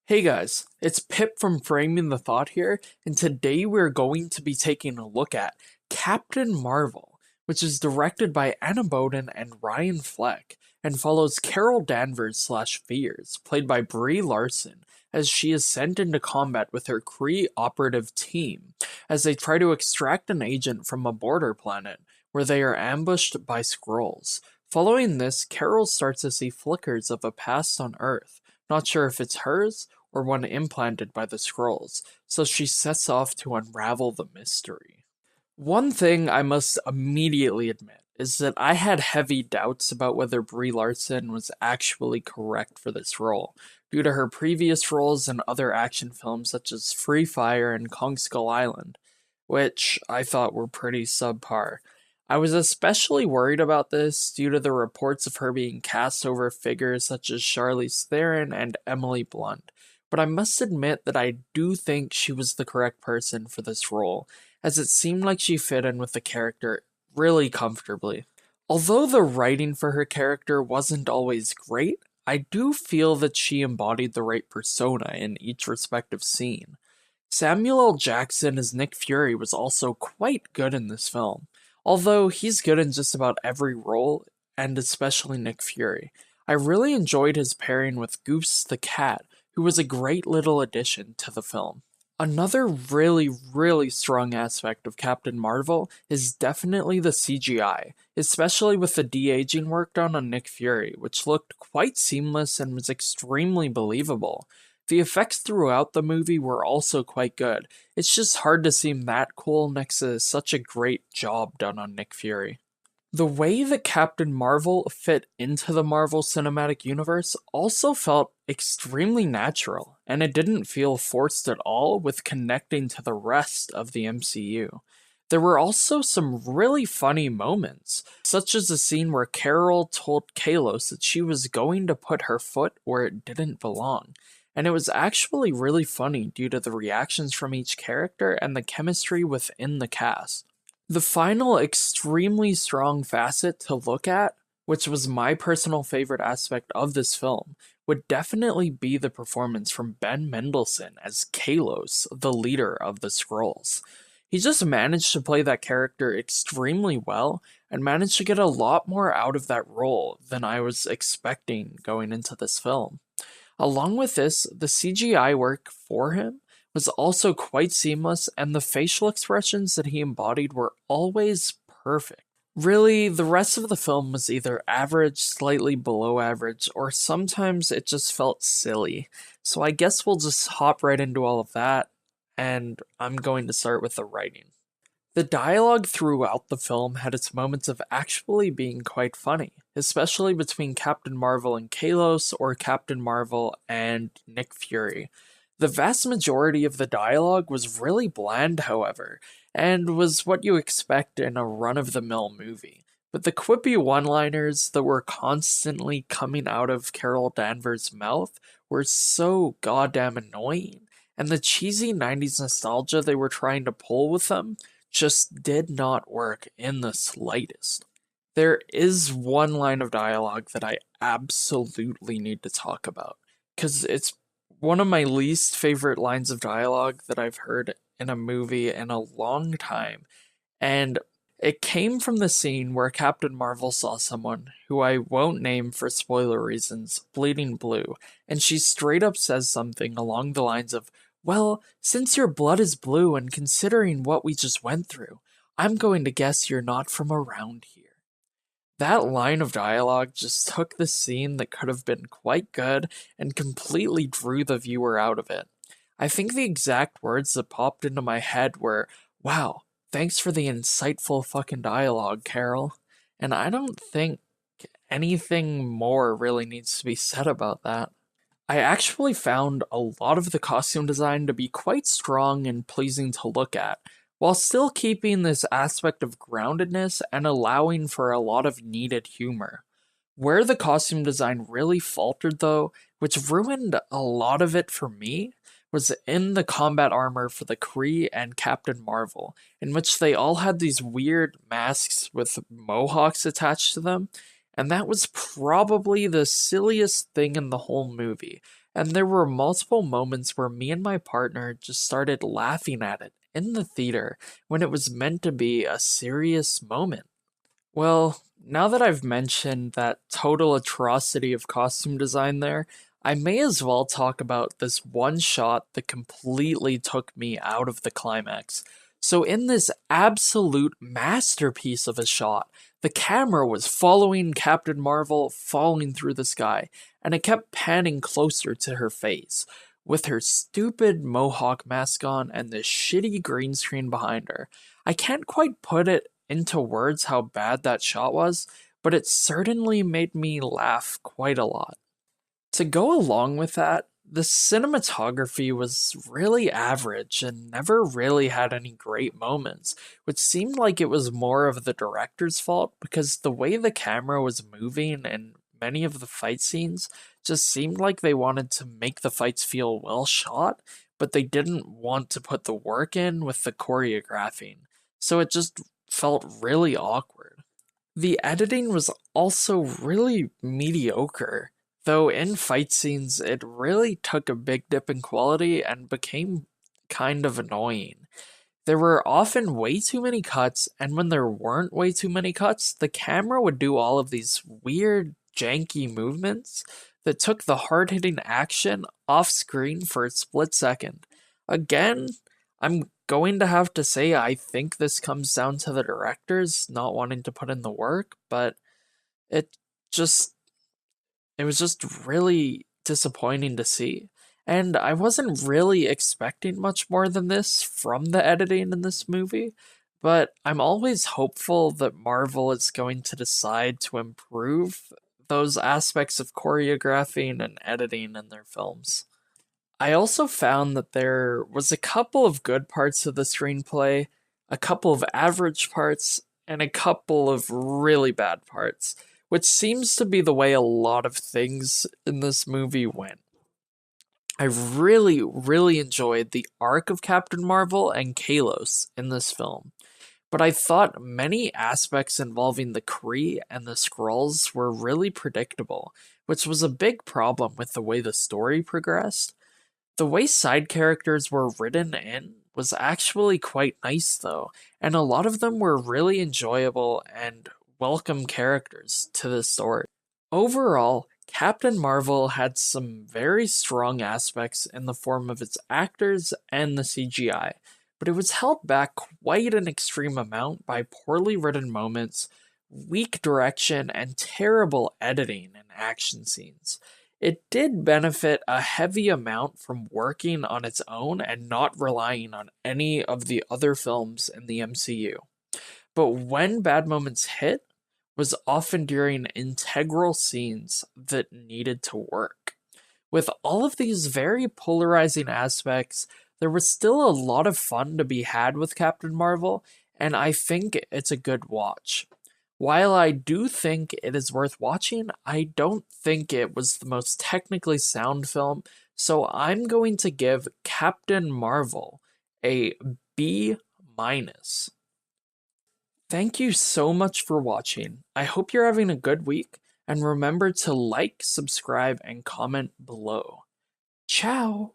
Hey guys, it's Pip from Framing the Thought here, and today we're going to be taking a look at Captain Marvel, which is directed by Anna Boden and Ryan Fleck, and follows Carol Danvers slash Fears, played by Brie Larson, as she is sent into combat with her Kree operative team, as they try to extract an agent from a border planet, where they are ambushed by Skrulls. Following this, Carol starts to see flickers of a past on Earth, not sure if it's hers or one implanted by the Skrulls, so she sets off to unravel the mystery. One thing I must immediately admit is that I had heavy doubts about whether Brie Larson was actually correct for this role, due to her previous roles in other action films such as Free Fire and Kong Skull Island, which I thought were pretty subpar. I was especially worried about this due to the reports of her being cast over figures such as Charlize Theron and Emily Blunt, but I must admit that I do think she was the correct person for this role, as it seemed like she fit in with the character really comfortably. Although the writing for her character wasn't always great, I do feel that she embodied the right persona in each respective scene. Samuel L. Jackson as Nick Fury was also quite good in this film, although he's good in just about every role, and especially Nick Fury. I really enjoyed his pairing with Goose the cat, who was a great little addition to the film. Another really strong aspect of Captain Marvel is definitely the CGI, especially with the de-aging work done on Nick Fury, which looked quite seamless and was extremely believable. The effects throughout the movie were also quite good. It's just hard to seem that cool next to such a great job done on Nick Fury. The way that Captain Marvel fit into the Marvel Cinematic Universe also felt extremely natural, and it didn't feel forced at all with connecting to the rest of the MCU. There were also some really funny moments, such as the scene where Carol told Kalos that she was going to put her foot where it didn't belong, and it was actually really funny due to the reactions from each character and the chemistry within the cast. The final extremely strong facet to look at, which was my personal favorite aspect of this film, would definitely be the performance from Ben Mendelsohn as Kalos, the leader of the Skrulls. He just managed to play that character extremely well, and managed to get a lot more out of that role than I was expecting going into this film. Along with this, the CGI work for him was also quite seamless, and the facial expressions that he embodied were always perfect. Really, the rest of the film was either average, slightly below average, or sometimes it just felt silly. So I guess we'll just hop right into all of that, and I'm going to start with the writing. The dialogue throughout the film had its moments of actually being quite funny, especially between Captain Marvel and Kalos, or Captain Marvel and Nick Fury. The vast majority of the dialogue was really bland, however, and was what you expect in a run-of-the-mill movie. But the quippy one-liners that were constantly coming out of Carol Danvers' mouth were so goddamn annoying, and the cheesy 90s nostalgia they were trying to pull with them just did not work in the slightest. There is one line of dialogue that I absolutely need to talk about, because it's one of my least favorite lines of dialogue that I've heard in a movie in a long time, and it came from the scene where Captain Marvel saw someone, who I won't name for spoiler reasons, bleeding blue, and she straight up says something along the lines of, "Well, since your blood is blue and considering what we just went through, I'm going to guess you're not from around here." That line of dialogue just took the scene that could have been quite good and completely drew the viewer out of it. I think the exact words that popped into my head were, "Wow, thanks for the insightful fucking dialogue, Carol." And I don't think anything more really needs to be said about that. I actually found a lot of the costume design to be quite strong and pleasing to look at, while still keeping this aspect of groundedness and allowing for a lot of needed humor. Where the costume design really faltered, though, which ruined a lot of it for me, was in the combat armor for the Kree and Captain Marvel, in which they all had these weird masks with mohawks attached to them, and that was probably the silliest thing in the whole movie, and there were multiple moments where me and my partner just started laughing at it in the theater when it was meant to be a serious moment. Well, now that I've mentioned that total atrocity of costume design there, I may as well talk about this one shot that completely took me out of the climax. So, in this absolute masterpiece of a shot, the camera was following Captain Marvel falling through the sky, and it kept panning closer to her face, with her stupid mohawk mask on and the shitty green screen behind her. I can't quite put it into words how bad that shot was, but it certainly made me laugh quite a lot. To go along with that, the cinematography was really average and never really had any great moments, which seemed like it was more of the director's fault because the way the camera was moving in many of the fight scenes just seemed like they wanted to make the fights feel well shot, but they didn't want to put the work in with the choreographing. So it just felt really awkward. The editing was also really mediocre, though in fight scenes it really took a big dip in quality and became kind of annoying. There were often way too many cuts, and when there weren't way too many cuts, the camera would do all of these weird, janky movements that took the hard hitting action off screen for a split second. Again, I'm going to have to say I think this comes down to the directors not wanting to put in the work, but it just it was just really disappointing to see. And I wasn't really expecting much more than this from the editing in this movie, but I'm always hopeful that Marvel is going to decide to improve those aspects of choreographing and editing in their films. I also found that there was a couple of good parts of the screenplay, a couple of average parts, and a couple of really bad parts, which seems to be the way a lot of things in this movie went. I really, really enjoyed the arc of Captain Marvel and Kalos in this film, but I thought many aspects involving the Kree and the Skrulls were really predictable, which was a big problem with the way the story progressed. The way side characters were written in was actually quite nice, though, and a lot of them were really enjoyable and welcome characters to the story. Overall, Captain Marvel had some very strong aspects in the form of its actors and the CGI, but it was held back quite an extreme amount by poorly written moments, weak direction, and terrible editing in action scenes. It did benefit a heavy amount from working on its own and not relying on any of the other films in the MCU. But when bad moments hit, was often during integral scenes that needed to work. With all of these very polarizing aspects, there was still a lot of fun to be had with Captain Marvel, and I think it's a good watch. While I do think it is worth watching, I don't think it was the most technically sound film, so I'm going to give Captain Marvel a B minus. Thank you so much for watching. I hope you're having a good week, and remember to like, subscribe, and comment below. Ciao!